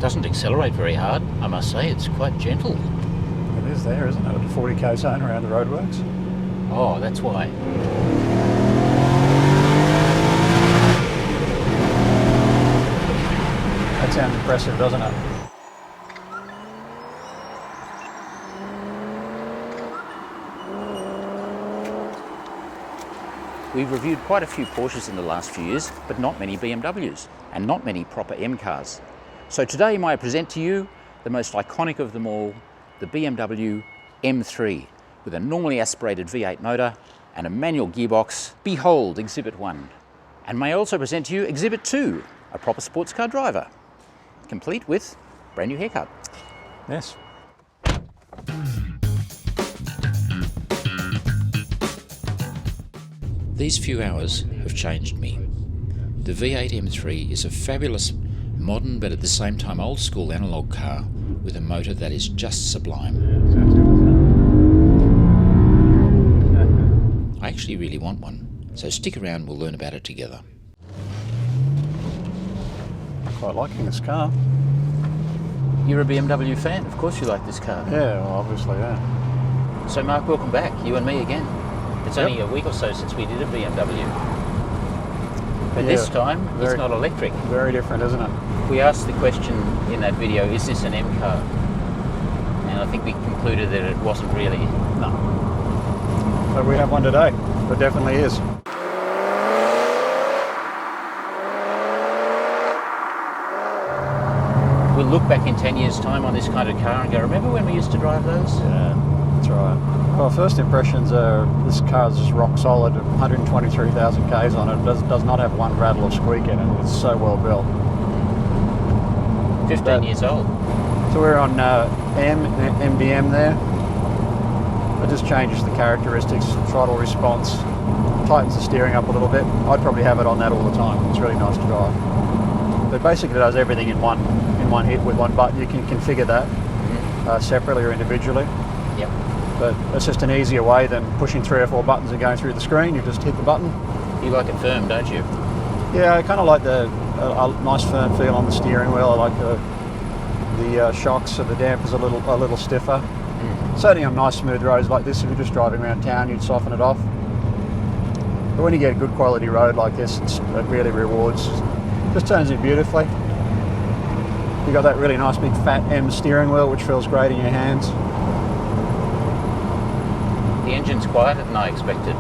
Doesn't accelerate very hard, I must say. It's quite gentle. It is there, isn't it? At the 40k zone around the roadworks. Oh, that's why. That sounds impressive, doesn't it? We've reviewed quite a few Porsches in the last few years, but not many BMWs, and not many proper M cars. So today I present to you the most iconic of them all, the BMW M3, with a normally aspirated V8 motor and a manual gearbox. Behold, Exhibit 1. And may I also present to you Exhibit 2, a proper sports car driver, complete with brand new haircut. Yes. These few hours have changed me. The V8 M3 is a fabulous, modern but at the same time old school analogue car with a motor that is just sublime. Sounds good, doesn't it? I actually really want one, so stick around, we'll learn about it together. I'm quite liking this car. You're a BMW fan, of course you like this car. Yeah, well, obviously, yeah. So Mark, welcome back, you and me again. It's only a week or so since we did a BMW. But this time, it's not electric. Very different, isn't it? We asked the question in that video, is this an M car? And I think we concluded that it wasn't really. No. But we have one today. It definitely is. We'll look back in 10 years' time on this kind of car and go, remember when we used to drive those? Yeah, that's right. Well, first impressions are this car is just rock solid, 123,000 Ks on it. It does not have one rattle or squeak in it. It's so well built. 15 years old. So we're on MDM there. It just changes the characteristics, throttle response, tightens the steering up a little bit. I'd probably have it on that all the time. It's really nice to drive. But basically it does everything in one hit with one button. You can configure that separately or individually. Yep. But it's just an easier way than pushing 3 or 4 buttons and going through the screen. You just hit the button. You like it firm, don't you? Yeah, I kind of like a nice firm feel on the steering wheel. I like the shocks of the dampers a little stiffer. Certainly on nice smooth roads like this, if you're just driving around town, you'd soften it off. But when you get a good quality road like this, it really rewards. Just turns it beautifully. You got that really nice big fat M steering wheel, which feels great in your hands. The engine's quieter than I expected.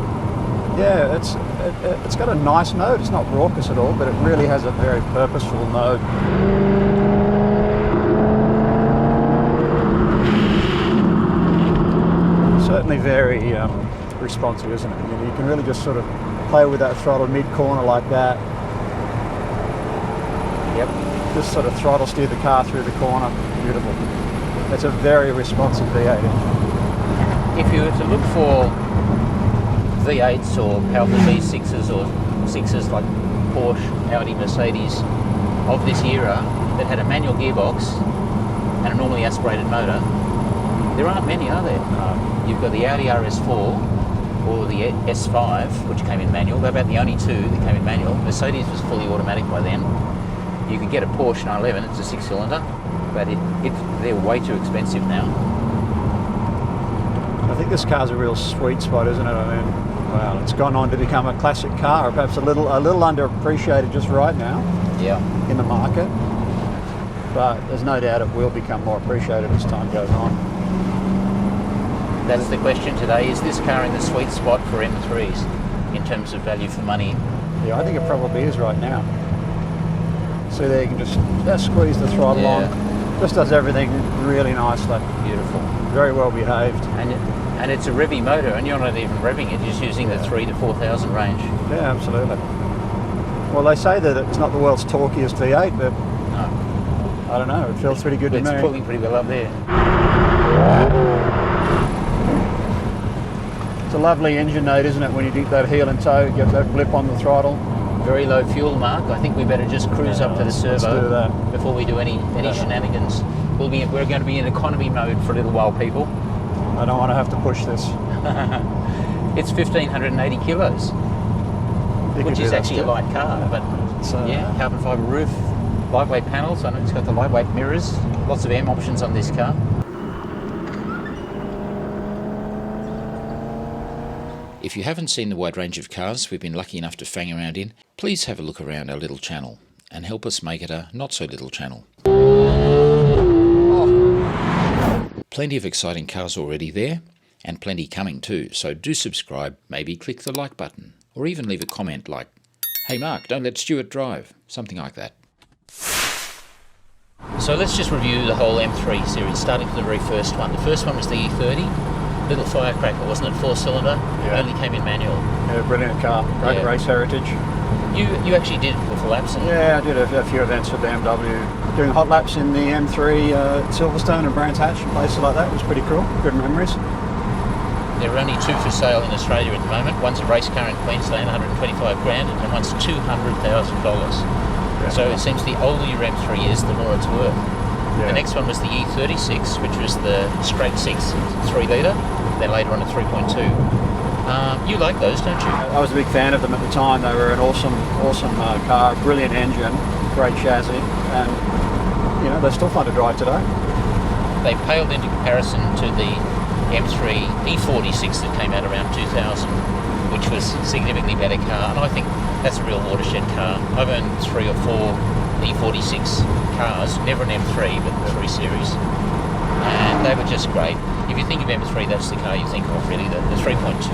Yeah, it's got a nice note. It's not raucous at all, but it really has a very purposeful note. Certainly very responsive, isn't it? You can really just sort of play with that throttle mid-corner like that. Yep. Just sort of throttle steer the car through the corner. Beautiful. It's a very responsive V8 engine. If you were to look for V8s or powerful V6s or 6s like Porsche, Audi, Mercedes of this era that had a manual gearbox and a normally aspirated motor, there aren't many, are there? You've got the Audi RS4 or the S5, which came in manual. They're about the only two that came in manual. Mercedes was fully automatic by then. You could get a Porsche 911, it's a 6-cylinder, but they're way too expensive now. I think this car's a real sweet spot, isn't it? I mean, wow, it's gone on to become a classic car, or perhaps a little underappreciated just right now. Yeah. In the market. But there's no doubt it will become more appreciated as time goes on. That's the question today. Is this car in the sweet spot for M3s in terms of value for money? Yeah, I think it probably is right now. See there, you can just squeeze the throttle on. Just does everything really nicely. Beautiful. Very well behaved. And it's a revvy motor, and you're not even revving it, you're just using the 3,000 to 4,000 range. Yeah, absolutely. Well, they say that it's not the world's torquiest V8, but no. I don't know, it feels pretty good to me. It's pulling pretty well up there. It's a lovely engine note, isn't it, when you do that heel and toe, you get that blip on the throttle. Very low fuel, Mark. I think we better just cruise up to the servo. Let's do that. Before we do any shenanigans. We're going to be in economy mode for a little while, people. I don't want to have to push this. It's 1,580 kilos, which is actually a light car, but carbon fibre roof, Lightweight panels, and it's got the lightweight mirrors. Lots of M options on this car. If you haven't seen the wide range of cars we've been lucky enough to fang around in, please have a look around our little channel and help us make it a not so little channel. Plenty of exciting cars already there, and plenty coming too, so do subscribe, maybe click the like button, or even leave a comment like, "Hey Mark, don't let Stuart drive," something like that. So let's just review the whole M3 series, starting from the very first one. The first one was the E30, little firecracker, wasn't it? 4-cylinder, only came in manual. Yeah, brilliant car, great race heritage. You actually did it for laps? Yeah, I did a few events for BMW, doing hot laps in the M3 Silverstone and Brands Hatch and places like that. It was pretty cool, good memories. There are only two for sale in Australia at the moment. One's a race car in Queensland, 125 grand, and one's $200,000. Yeah. So it seems the older your M3 is, the more it's worth. Yeah. The next one was the E36, which was the straight 6 3 litre, then later on a 3.2. You like those, don't you? I was a big fan of them at the time. They were an awesome car, brilliant engine, great chassis, and they're still fun to drive today. They paled into comparison to the M3 E46 that came out around 2000, which was a significantly better car, and I think that's a real watershed car. I've owned 3 or 4 E46 cars, never an M3, but the 3 Series, and they were just great. If you think of M3, that's the car you think of, really, the 3.2,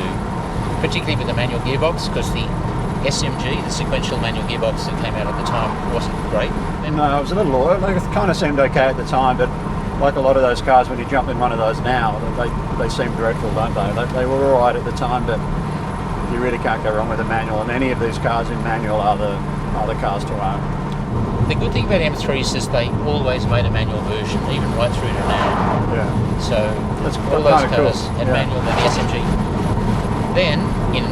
particularly with the manual gearbox, because the SMG, the sequential manual gearbox that came out at the time, wasn't great. No, it was a little oil. It kind of seemed okay at the time, but like a lot of those cars, when you jump in one of those now, they seem dreadful, don't they? They were all right at the time, but you really can't go wrong with a manual, and any of these cars in manual are the cars to own. The good thing about M3s is they always made a manual version, even right through to now. Yeah. So that's all those cars cool. had manual, then the SMG. Then in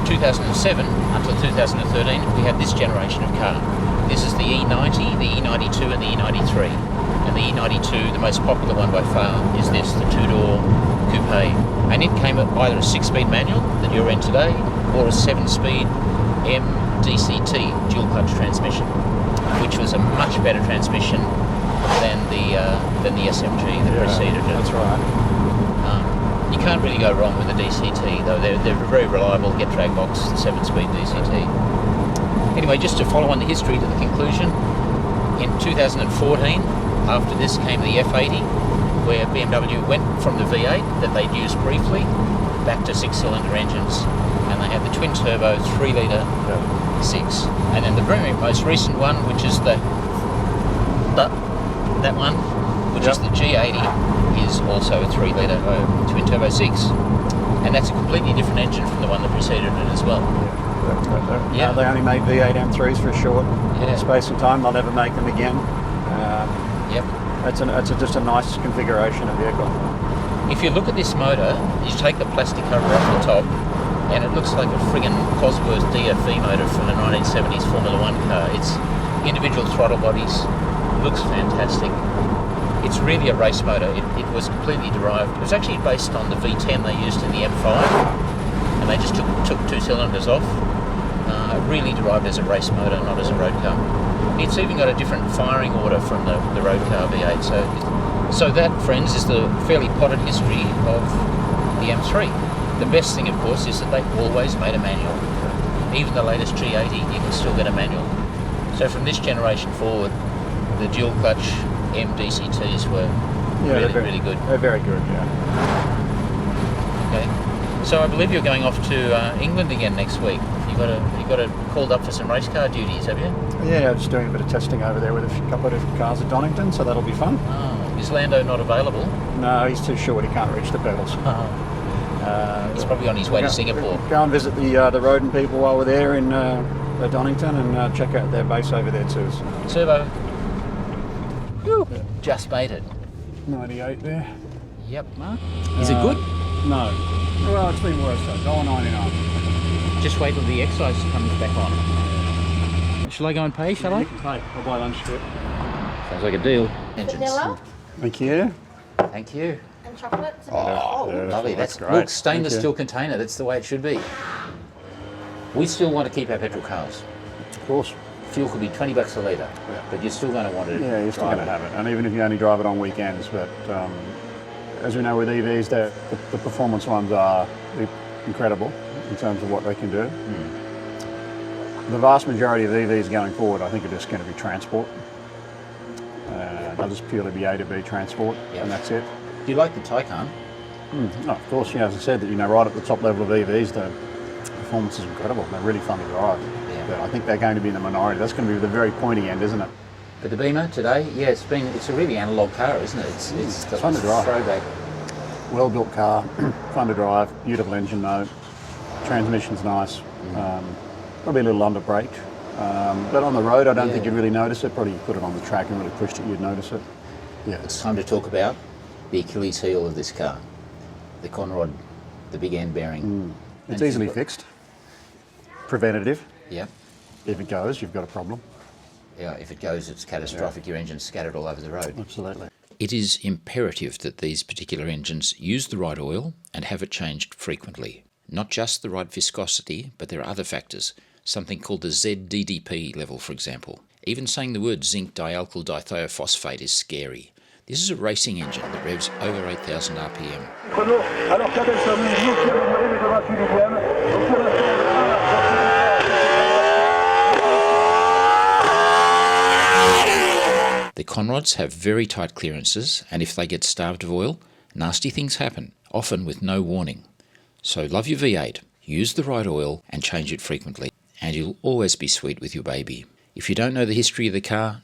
2007 until 2013, we had this generation of car. This is the E90, the E92, and the E93. And the E92, the most popular one by far, is this, the 2-door coupe. And it came at either a 6-speed manual that you're in today, or a 7-speed MDCT dual clutch transmission, which was a much better transmission than the SMG that preceded it. That's right. You can't really go wrong with the DCT, though. They're very reliable. Get drag box, the 7-speed DCT. Anyway, just to follow on the history to the conclusion, in 2014, after this came the F80, where BMW went from the V8 that they'd used briefly back to 6-cylinder engines, and they had the twin-turbo 3-litre 6. And then the very most recent one, which is that one, which is the G80, is also a 3-litre twin-turbo 6. And that's a completely different engine from the one that preceded it as well. Yeah. They only made V8 M3s for a short space of time. They'll never make them again. It's just a nice configuration of vehicle. If you look at this motor, you take the plastic cover off the top, and it looks like a friggin' Cosworth DFE motor from a 1970s Formula 1 car. It's individual throttle bodies, looks fantastic. It's really a race motor. It was completely derived. It was actually based on the V10 they used in the M5, and they just took 2 cylinders off. Really derived as a race motor, not as a road car. It's even got a different firing order from the road car V8. So that, friends, is the fairly potted history of the M3. The best thing, of course, is that they always made a manual. Even the latest G80, you can still get a manual. So from this generation forward, the dual clutch MDCTs were really good. They're very good, yeah. Okay. So I believe you're going off to England again next week. You got called up for some race car duties, have you? Yeah, just doing a bit of testing over there with a couple of different cars at Donington, so that'll be fun. Oh, is Lando not available? No, he's too short. He can't reach the pedals. He's probably on his way to Singapore. Go and visit the Roden people while we're there in Donington, and check out their base over there too. Servo. Just made it. 98 there. Yep, Mark. Is it good? No. Well, it's been worse though. $1.99. Just wait till the excise comes back on. Shall I go and pay, shall I? You can pay. I'll buy lunch for it. Sounds like a deal. Vanilla Thank you. Thank you. and chocolate. Oh, Yeah, lovely. that's That's great. look, stainless Thank you. steel container. That's the way it should be. We still want to keep our petrol cars. Of course. fuel could be $20 a litre, Yeah. but you're still going to want to Yeah, you're still drive going to it. have it, and even if you only drive it on weekends. But as we know with EVs, the performance ones are incredible in terms of what they can do. The vast majority of EVs going forward, I think, are just going to be transport. They'll just purely be A to B transport, Yep. and that's it. Do you like the Taycan? Oh, of course, as I said, that right at the top level of EVs, the performance is incredible. They're really fun to drive. Yeah. But I think they're going to be in the minority. That's going to be the very pointy end, isn't it? But the Beamer today, yeah, it's a really analog car, isn't it? It's got fun to this drive. throwback. Well-built car, fun to drive, beautiful engine note, transmission's nice, probably a little under-braked. But on the road, I don't think you'd really notice it. Probably you put it on the track and really pushed it, you'd notice it. Yeah. It's time to talk about the Achilles heel of this car, the conrod, the big end bearing. It's easily fixed. Preventative. Yeah. If it goes, you've got a problem. Yeah, if it goes, it's catastrophic. Your engine's scattered all over the road. Absolutely. It is imperative that these particular engines use the right oil and have it changed frequently. Not just the right viscosity, but there are other factors, something called the ZDDP level, for example. Even saying the word zinc dialkyl dithiophosphate is scary. This is a racing engine that revs over 8,000 RPM. Alors qu'Abel Samu, nous qui amélioré les 28 millième, donc pour l'instant, The conrods have very tight clearances, and if they get starved of oil, nasty things happen, often with no warning. So love your V8, use the right oil and change it frequently, and you'll always be sweet with your baby. If you don't know the history of the car,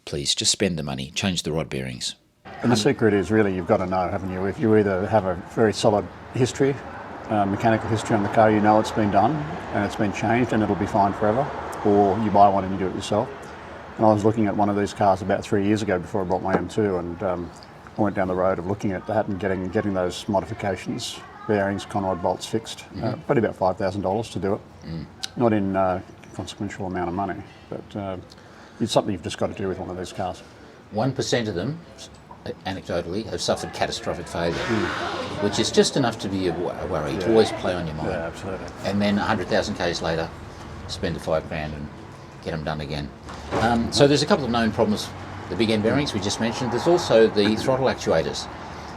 please just spend the money, change the rod bearings. And the secret is really you've got to know, haven't you? If you either have a very solid history, mechanical history on the car, you know it's been done and it's been changed and it'll be fine forever, or you buy one and you do it yourself. And I was looking at one of these cars about 3 years ago before I bought my M2, and I went down the road of looking at that and getting those modifications, bearings, conrod bolts fixed. Probably about $5,000 to do it. Not in consequential amount of money, but it's something you've just got to do with one of these cars. 1% of them, anecdotally, have suffered catastrophic failure, which is just enough to be a worry, to always play on your mind. Yeah, absolutely. And then 100,000 k's later, spend the $5,000 and get them done again. So there's a couple of known problems. The big end bearings we just mentioned. There's also the throttle actuators.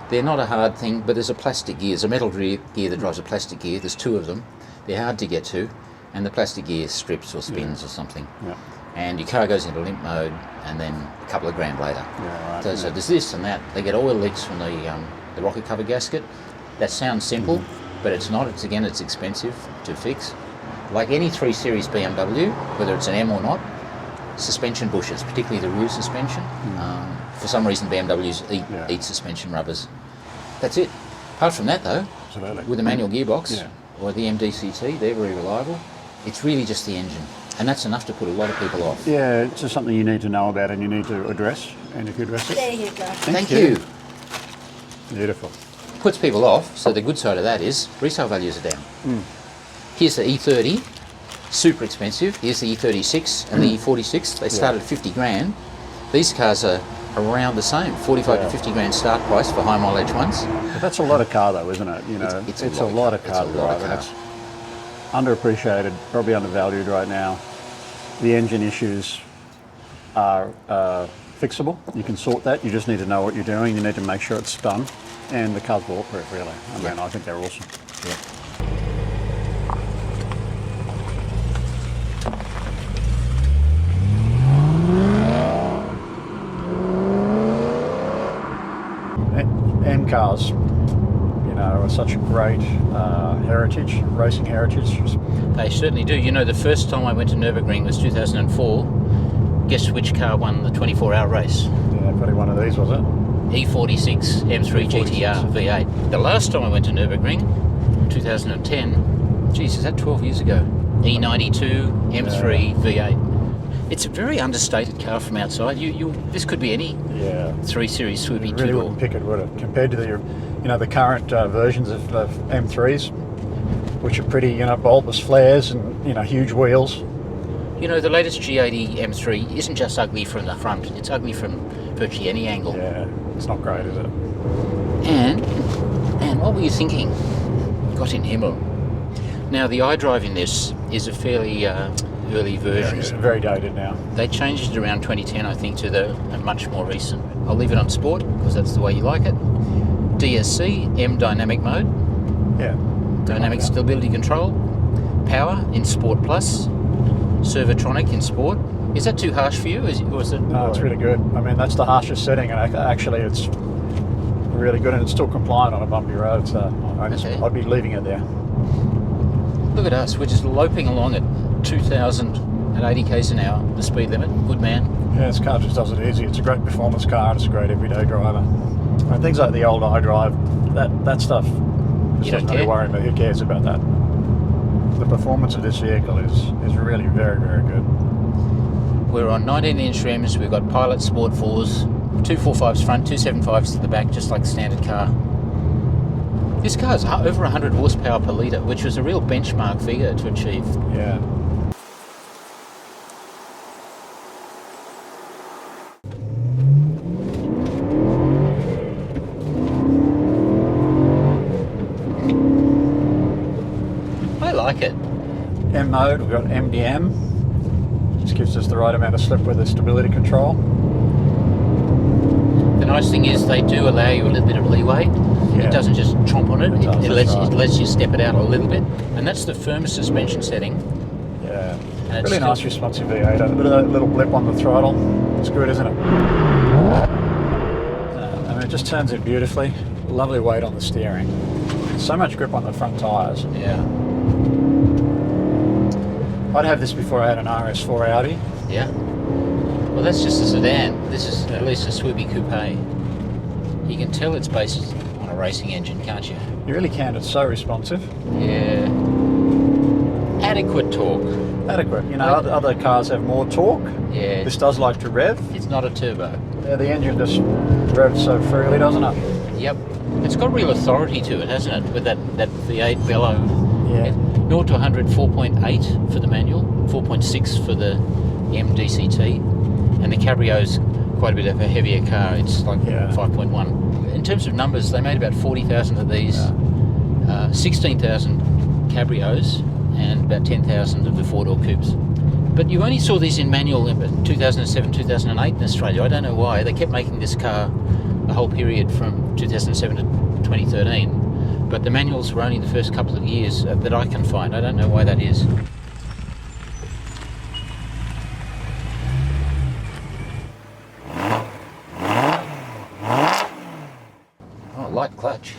They're not a hard thing, but there's a plastic gear. There's a metal gear that drives a plastic gear. There's two of them. They're hard to get to, and the plastic gear strips or spins or something. Yeah. And your car goes into limp mode, and then a couple of grand later. Yeah, right. So there's this and that. They get oil leaks from the rocket cover gasket. That sounds simple, but it's not. It's expensive to fix. Like any 3 Series BMW, whether it's an M or not, suspension bushes, particularly the rear suspension. For some reason, BMWs eat suspension rubbers. That's it. Apart from that, though, Absolutely. with a manual gearbox or the MDCT, they're very reliable. It's really just the engine, and that's enough to put a lot of people off. Yeah, it's just something you need to know about and you need to address. And if you address it, There you go. Thank you. beautiful. Puts people off, so the good side of that is resale values are down. Here's the E30, super expensive. Here's the E36 and the E46. They start at 50 grand. These cars are around the same, 45 to 50 grand start price for high mileage ones. But that's a lot of car though, isn't it? You know, It's a lot of car to drive, and it's underappreciated, probably undervalued right now. The engine issues are fixable. You can sort that. You just need to know what you're doing. You need to make sure it's done. And the car's bulletproof, really. I mean, I think they're awesome. Yeah. M cars, you know, are such a great heritage, racing heritage. They certainly do. You know, the first time I went to Nürburgring was 2004. Guess which car won the 24-hour race? Yeah, probably one of these, was it? E46 M3 GTR V8. The last time I went to Nürburgring, 2010, geez, is that 12 years ago? E92 M3 V8. It's a very understated car from outside. This could be any 3 Series swoopy You really two-door. wouldn't pick it, would it? Compared to the current versions of M3s, which are pretty, bulbous flares and huge wheels. You know, the latest G80 M3 isn't just ugly from the front, it's ugly from virtually any angle. Yeah, it's not great, is it? And what were you thinking? Gott in Himmel. Now, the iDrive in this is a fairly early versions. It's very dated now. They changed it around 2010, I think, to the much more recent. I'll leave it on sport because that's the way you like it. DSC, M dynamic mode, Yeah. dynamic stability control, power in Sport Plus, Servotronic in Sport. Is that too harsh for you? Or is it? No, it's really good. I mean, that's the harshest setting, and actually it's really good, and it's still compliant on a bumpy road, so I'd be leaving it there. Look at us, we're just loping along at 2,080 k's an hour, the speed limit. Good man. Yeah, this car just does it easy. It's a great performance car, and it's a great everyday driver. And things like the old iDrive, that stuff just doesn't really worry me. Who cares about that? The performance of this vehicle is really very, very good. We're on 19-inch rims, we've got Pilot Sport 4s, 245s front, 275s to the back, just like standard car. This car's over 100 horsepower per litre, which was a real benchmark figure to achieve. Yeah. I like it. M mode, we've got MDM. Just gives us the right amount of slip with the stability control. The nice thing is they do allow you a little bit of leeway. Yeah. It doesn't just chomp on it. It Right. lets you step it out a little bit. And that's the firmest suspension setting. Yeah. And Really nice responsive V8. A little blip on the throttle. It's good, isn't it? I mean, it just turns it beautifully. Lovely weight on the steering. So much grip on the front tyres. Yeah. I'd have this before I had an RS4 Audi. Yeah. Well, that's just a sedan. This is at least a swoopy coupe. You can tell it's based on a racing engine, can't you? You really can. It's so responsive. Yeah. Adequate torque. Adequate. You know, other cars have more torque. Yeah. This does like to rev. It's not a turbo. Yeah, the engine just revs so freely, doesn't it? Yep. It's got real authority to it, hasn't it? With that V8 bellow. Yeah. 0 to 100, 4.8 for the manual, 4.6 for the MDCT, and the Cabrio's quite a bit of a heavier car. It's like 5.1. In terms of numbers, they made about 40,000 of these, 16,000 Cabrios, and about 10,000 of the four-door coupes. But you only saw these in manual in 2007, 2008 in Australia. I don't know why. They kept making this car the whole period from 2007 to 2013. But the manuals were only the first couple of years that I can find. I don't know why that is. Oh, light clutch.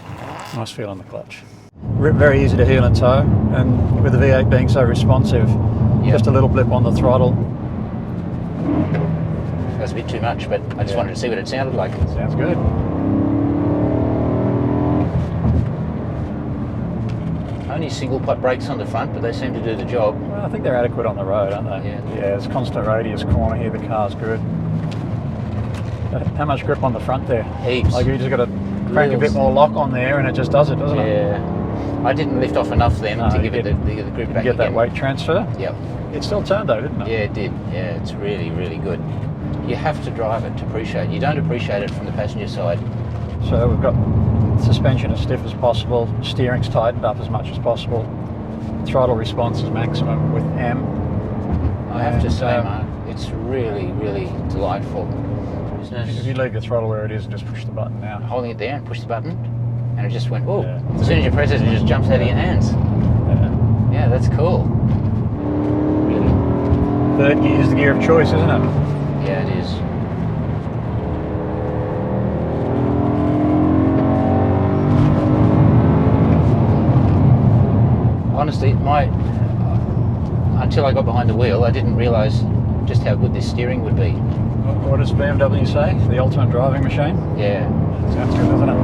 Nice feel on the clutch. Very easy to heel and tow, and with the V8 being so responsive, just a little blip on the throttle. That was a bit too much, but I just wanted to see what it sounded like. Sounds good. Only single pot brakes on the front, but they seem to do the job. Well, I think they're adequate on the road, aren't they? Yeah. It's constant radius corner here, the car's good. How much grip on the front there? Heaps. Like you just got to crank a bit more lock on there and it just does it, doesn't it? Yeah. I didn't lift off enough then to give it the grip back Get that again. weight transfer? Yep. It still turned though, didn't it? Yeah, it did. Yeah, it's really, really good. You have to drive it to appreciate it. You don't appreciate it from the passenger side. So we've got suspension as stiff as possible, steering's tightened up as much as possible, throttle response is maximum with M. I have to say, Mark, it's really, really delightful. If you leave your throttle where it is and just push the button now. Holding it there and push the button, and it just went, oh, Yeah. as soon as you press it, it just jumps out of your hands. Yeah, that's cool. Really. Third gear is the gear of choice, isn't it? Yeah, it is. Honestly, until I got behind the wheel, I didn't realise just how good this steering would be. What does BMW say? The ultimate driving machine? Yeah. Sounds good, doesn't it?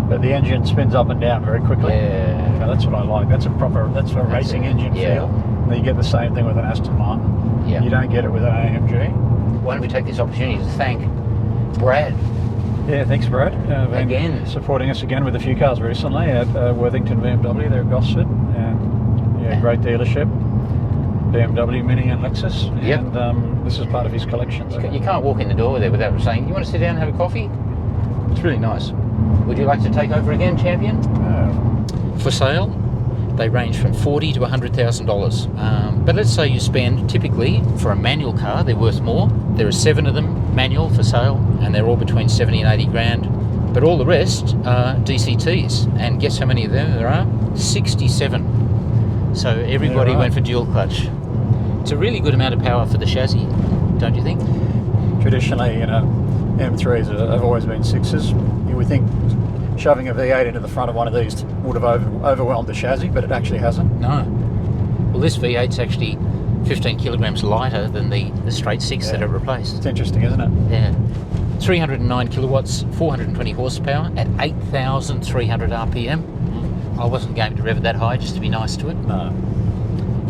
But the engine spins up and down very quickly. Yeah. So that's what I like. That's a That's racing engine yeah. feel. And you get the same thing with an Aston Martin. Yeah. You don't get it with an AMG. Why don't we take this opportunity to thank Brad? Yeah, thanks, Brad. Been Again. supporting us again with a few cars recently at Worthington BMW. They're at Gosford, and great dealership. BMW, Mini, and Lexus. Yep. And this is part of his collection. So. You can't walk in the door there without saying, you want to sit down and have a coffee? It's really nice. Would you like to take over again, champion? For sale, They range from $40,000 to $100,000. But let's say you spend, typically, for a manual car, they're worth more. There are 7 of them manual for sale, and they're all between 70 and 80 grand. But all the rest are DCTs. And guess how many of them there are? 67. So everybody went for dual clutch. It's a really good amount of power for the chassis, don't you think? Traditionally, M3s have always been 6s. You would think shoving a V8 into the front of one of these would have overwhelmed the chassis, but it actually hasn't. No. Well, this V8's actually 15 kilograms lighter than the straight 6 that it replaced. It's interesting, isn't it? Yeah. 309 kilowatts, 420 horsepower at 8,300 RPM. I wasn't going to rev it that high just to be nice to it. No.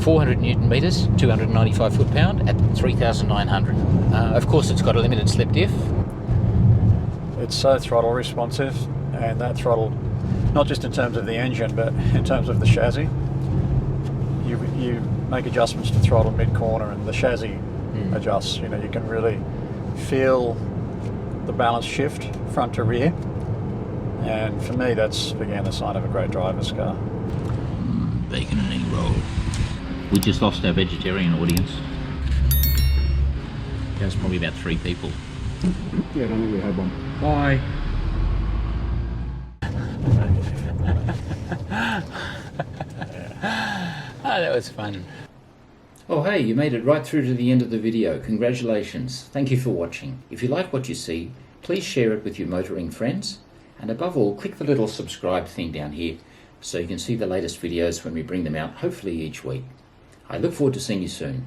400 newton meters, 295 foot-pound at 3,900. Of course, it's got a limited slip diff. It's so throttle responsive, and that throttle, not just in terms of the engine, but in terms of the chassis. You make adjustments to throttle mid-corner, and the chassis adjusts. You can really feel the balance shift front to rear. And for me, that's again a sign of a great driver's car. Bacon and egg roll. We just lost our vegetarian audience. There's probably about 3 people. Yeah, I don't think we had one. Bye. Oh, that was fun. Oh hey, you made it right through to the end of the video. Congratulations. Thank you for watching. If you like what you see, please share it with your motoring friends. And above all, click the little subscribe thing down here so you can see the latest videos when we bring them out, hopefully each week. I look forward to seeing you soon.